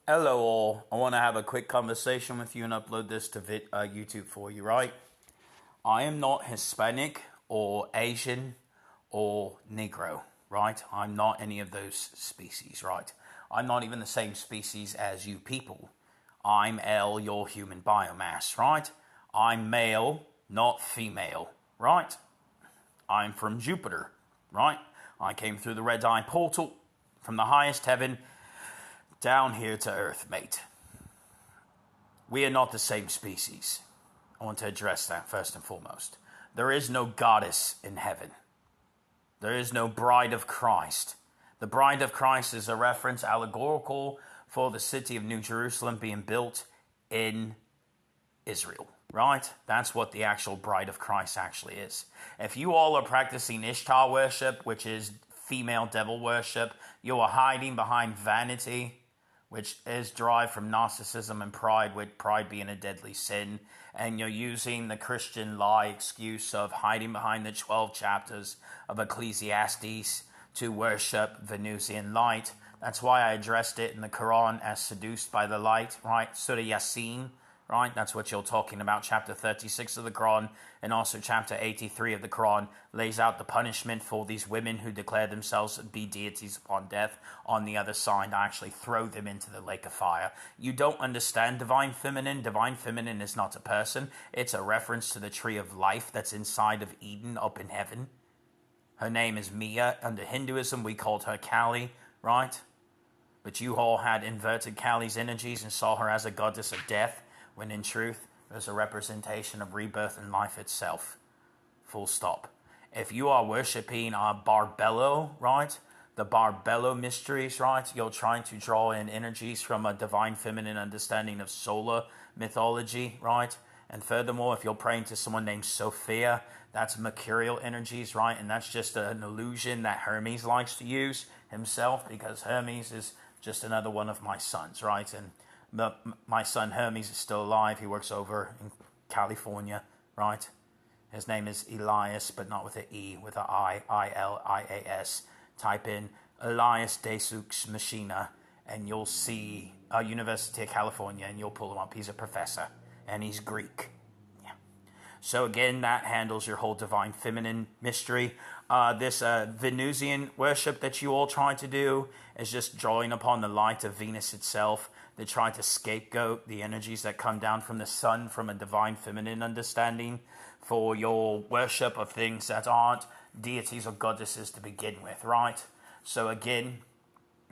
Hello all. I want to have a quick conversation with you and upload this to YouTube for you, right? I am not Hispanic or Asian or Negro, right? I'm not any of those species, right? I'm not even the same species as you people. I'm L, your human biomass, right? I'm male, not female, right? I'm from Jupiter, right? I came through the red eye portal from the highest heaven down here to Earth, mate. We are not the same species. I want to address that first and foremost. There is no goddess in heaven. There is no bride of Christ. The bride of Christ is a reference allegorical for the city of New Jerusalem being built in Israel, right? That's what the actual bride of Christ actually is. If you all are practicing Ishtar worship, which is female devil worship, you are hiding behind vanity, which is derived from narcissism and pride, with pride being a deadly sin. And you're using the Christian lie excuse of hiding behind the 12 chapters of Ecclesiastes to worship Venusian light. That's why I addressed it in the Quran as seduced by the light, right? Surah Yasin, right? That's what you're talking about. Chapter 36 of the Quran and also chapter 83 of the Quran lays out the punishment for these women who declare themselves to be deities upon death. On the other side, I actually throw them into the lake of fire. You don't understand divine feminine. Divine feminine is not a person. It's a reference to the tree of life that's inside of Eden up in heaven. Her name is Mia. Under Hinduism, we called her Kali, right? But you all had inverted Kali's energies and saw her as a goddess of death, when in truth, there's a representation of rebirth and life itself. Full stop. If you are worshipping Barbello, right? The Barbello mysteries, right? You're trying to draw in energies from a divine feminine understanding of solar mythology, right? And furthermore, if you're praying to someone named Sophia, that's mercurial energies, right? And that's just an illusion that Hermes likes to use himself, because Hermes is just another one of my sons, right? And my son Hermes is still alive. He works over in California, right? His name is Elias, but not with an E, with an I, Ilias. Type in Elias Desux Machina, and you'll see University of California, and you'll pull him up. He's a professor, and he's Greek. Yeah. So again, that handles your whole divine feminine mystery. This Venusian worship that you all try to do is just drawing upon the light of Venus itself. They try to scapegoat the energies that come down from the sun from a divine feminine understanding for your worship of things that aren't deities or goddesses to begin with, right? So again,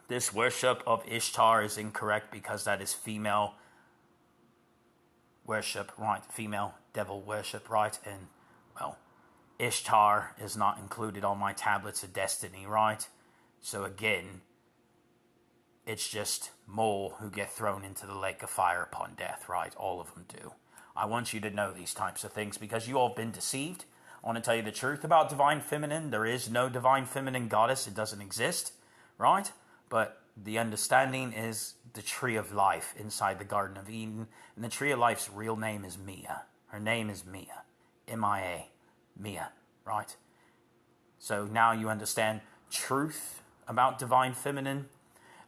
this worship of Ishtar is incorrect because that is female worship, right? Female devil worship, right? And, well, Ishtar is not included on my tablets of destiny, right? So again, it's just more who get thrown into the lake of fire upon death, right? All of them do. I want you to know these types of things because you all have been deceived. I want to tell you the truth about divine feminine. There is no divine feminine goddess. It doesn't exist, right? But the understanding is the tree of life inside the Garden of Eden. And the tree of life's real name is Mia. Her name is Mia. M-I-A. Mia, right? So now you understand truth about divine feminine.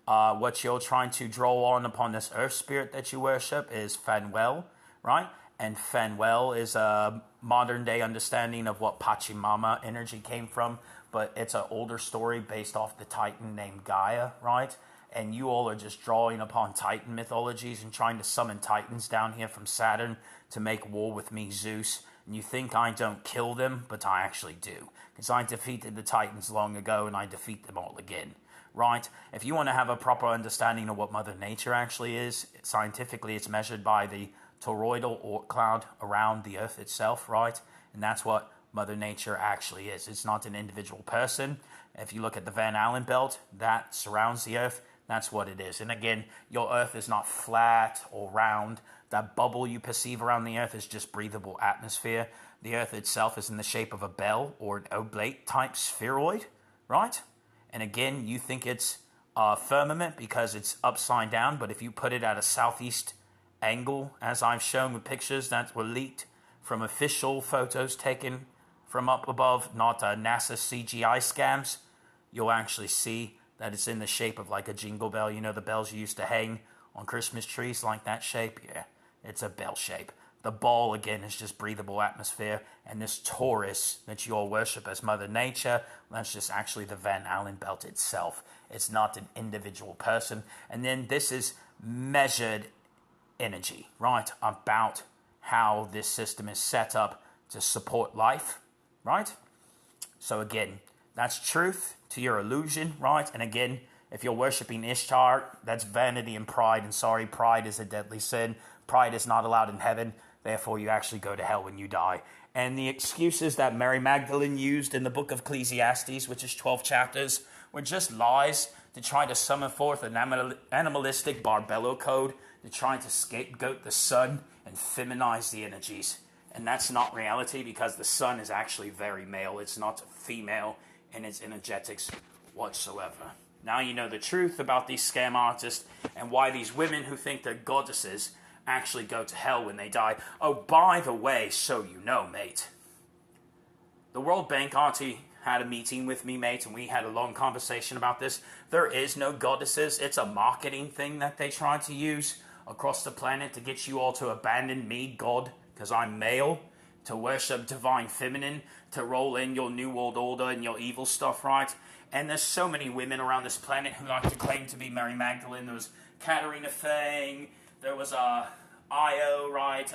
What you're trying to draw on upon this earth spirit that you worship is Fanuel, right? And Fanuel is a modern day understanding of what Pachamama energy came from, but it's an older story based off the Titan named Gaia, right? And you all are just drawing upon Titan mythologies and trying to summon Titans down here from Saturn to make war with me, Zeus. And you think I don't kill them, but I actually do. Because I defeated the Titans long ago and I defeat them all again. Right? If you want to have a proper understanding of what Mother Nature actually is, scientifically it's measured by the toroidal Oort cloud around the Earth itself, right? And that's what Mother Nature actually is. It's not an individual person. If you look at the Van Allen belt that surrounds the Earth, that's what it is. And again, your Earth is not flat or round. That bubble you perceive around the Earth is just breathable atmosphere. The Earth itself is in the shape of a bell or an oblate type spheroid, right? And again, you think it's a firmament because it's upside down, but if you put it at a southeast angle, as I've shown with pictures that were leaked from official photos taken from up above, not NASA CGI scams, you'll actually see that it's in the shape of like a jingle bell. You know, the bells you used to hang on Christmas trees like that shape? Yeah, it's a bell shape. The ball, again, is just breathable atmosphere. And this Taurus that you all worship as Mother Nature, that's just actually the Van Allen belt itself. It's not an individual person. And then this is measured energy, right? About how this system is set up to support life, right? So again, that's truth to your illusion, right? And again, if you're worshiping Ishtar, that's vanity and pride. And sorry, pride is a deadly sin. Pride is not allowed in heaven. Therefore, you actually go to hell when you die. And the excuses that Mary Magdalene used in the book of Ecclesiastes, which is 12 chapters, were just lies to try to summon forth an animalistic Barbello code to try to scapegoat the sun and feminize the energies. And that's not reality, because the sun is actually very male. It's not female in its energetics whatsoever. Now you know the truth about these scam artists and why these women who think they're goddesses actually go to hell when they die. Oh, by the way, so you know, mate, the World Bank auntie had a meeting with me, mate, and we had a long conversation about this. There is no goddesses. It's a marketing thing that they try to use across the planet to get you all to abandon me, God, because I'm male, to worship divine feminine, to roll in your New World Order and your evil stuff, right? And there's so many women around this planet who like to claim to be Mary Magdalene. There was Katarina Fang, there was Io, right?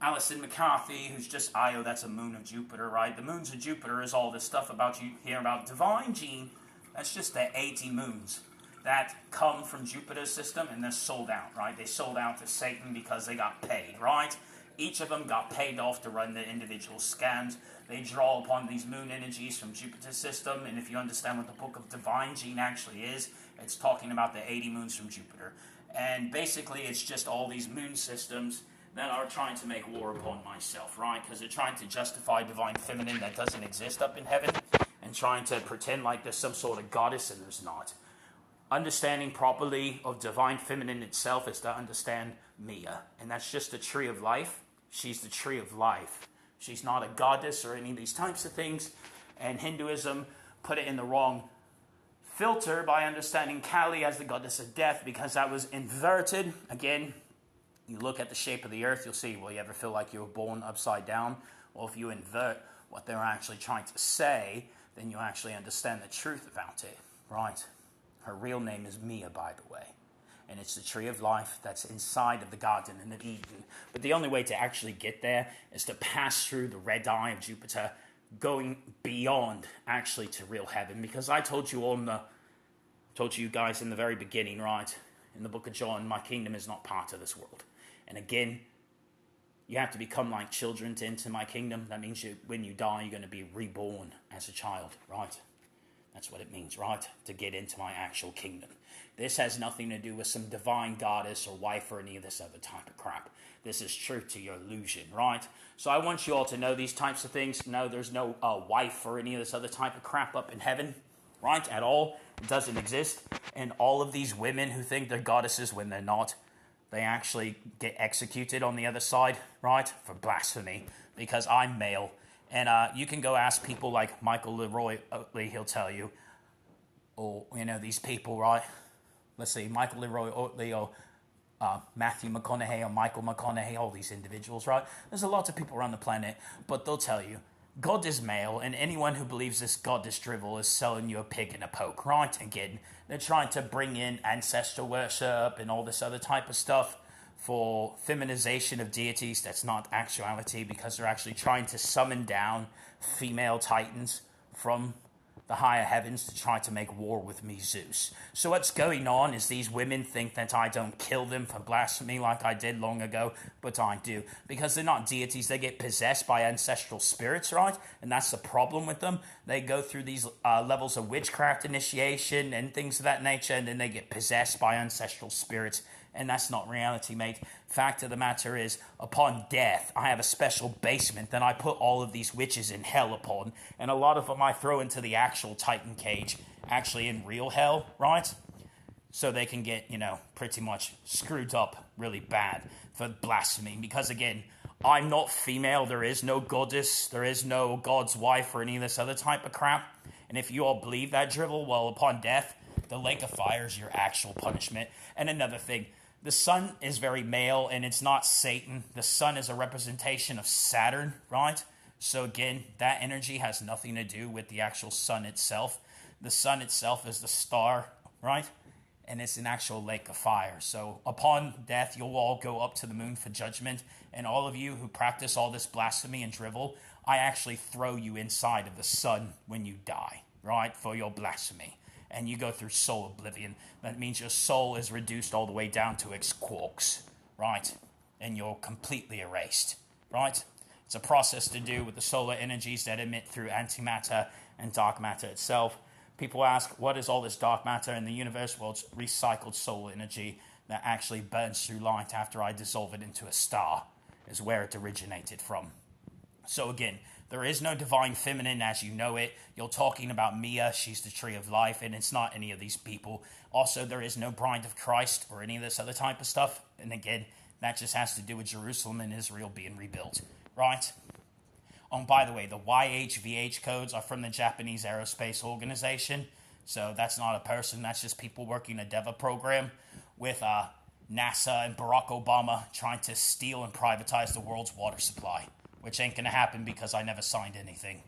Alison McCarthy, who's just Io, that's a moon of Jupiter, right? The moons of Jupiter is all this stuff about you hear about divine gene. That's just the 80 moons that come from Jupiter's system, and they're sold out, right? They sold out to Satan because they got paid, right? Each of them got paid off to run the individual scams. They draw upon these moon energies from Jupiter's system, and if you understand what the book of Divine Gene actually is, it's talking about the 80 moons from Jupiter. And basically, it's just all these moon systems that are trying to make war upon myself, right? Because they're trying to justify divine feminine that doesn't exist up in heaven, and trying to pretend like there's some sort of goddess, and there's not. Understanding properly of divine feminine itself is to understand Mia, and that's just the tree of life. She's the tree of life. She's not a goddess or any of these types of things. And Hinduism put it in the wrong filter by understanding Kali as the goddess of death, because that was inverted. Again, you look at the shape of the earth, you'll see, well, you ever feel like you were born upside down? Well, if you invert what they're actually trying to say, then you actually understand the truth about it, right? Her real name is Mia, by the way. And it's the tree of life that's inside of the Garden of Eden. But the only way to actually get there is to pass through the red eye of Jupiter, going beyond actually to real heaven. Because I told you guys in the very beginning, right, in the book of John, my kingdom is not part of this world. And again, you have to become like children to enter my kingdom. That means when you die, you're going to be reborn as a child, right? That's what it means, right? To get into my actual kingdom. This has nothing to do with some divine goddess or wife or any of this other type of crap. This is truth to your illusion, right? So I want you all to know these types of things. No, there's no wife or any of this other type of crap up in heaven, right? At all. It doesn't exist. And all of these women who think they're goddesses when they're not, they actually get executed on the other side, right? For blasphemy, because I'm male. And you can go ask people like Michael Leroy Oatley, he'll tell you. Or, these people, right? Let's see, Michael Leroy Oatley or Matthew McConaughey or Michael McConaughey, all these individuals, right? There's a lot of people around the planet, but they'll tell you, God is male, and anyone who believes this goddess drivel is selling you a pig in a poke, right? Again, they're trying to bring in ancestor worship and all this other type of stuff for feminization of deities. That's not actuality, because they're actually trying to summon down female titans from the higher heavens to try to make war with me, Zeus. So what's going on is these women think that I don't kill them for blasphemy like I did long ago, but I do. Because they're not deities, they get possessed by ancestral spirits, right? And that's the problem with them. They go through these levels of witchcraft initiation and things of that nature, and then they get possessed by ancestral spirits. And that's not reality, mate. Fact of the matter is, upon death, I have a special basement that I put all of these witches in hell upon. And a lot of them I throw into the actual Titan cage, actually in real hell, right? So they can get, pretty much screwed up really bad for blasphemy. Because again, I'm not female. There is no goddess. There is no God's wife or any of this other type of crap. And if you all believe that drivel, well, upon death, The lake of fire is your actual punishment. And another thing, the sun is very male and it's not Satan. The sun is a representation of Saturn, right? So again, that energy has nothing to do with the actual sun itself. The sun itself is the star, right? And it's an actual lake of fire. So upon death, you'll all go up to the moon for judgment. And all of you who practice all this blasphemy and drivel, I actually throw you inside of the sun when you die, right? For your blasphemy. And you go through soul oblivion. That means your soul is reduced all the way down to its quarks, right? And you're completely erased, right? It's a process to do with the solar energies that emit through antimatter and dark matter itself. People ask, what is all this dark matter in the universe? Well, it's recycled solar energy that actually burns through light after I dissolve it into a star, is where it originated from. So again, there is no divine feminine as you know it. You're talking about Mia, she's the tree of life, and it's not any of these people. Also, there is no bride of Christ or any of this other type of stuff. And again, that just has to do with Jerusalem and Israel being rebuilt, right? Oh, and by the way, the YHVH codes are from the Japanese Aerospace Organization. So that's not a person, that's just people working a DEVA program with NASA and Barack Obama trying to steal and privatize the world's water supply, which ain't going to happen because I never signed anything.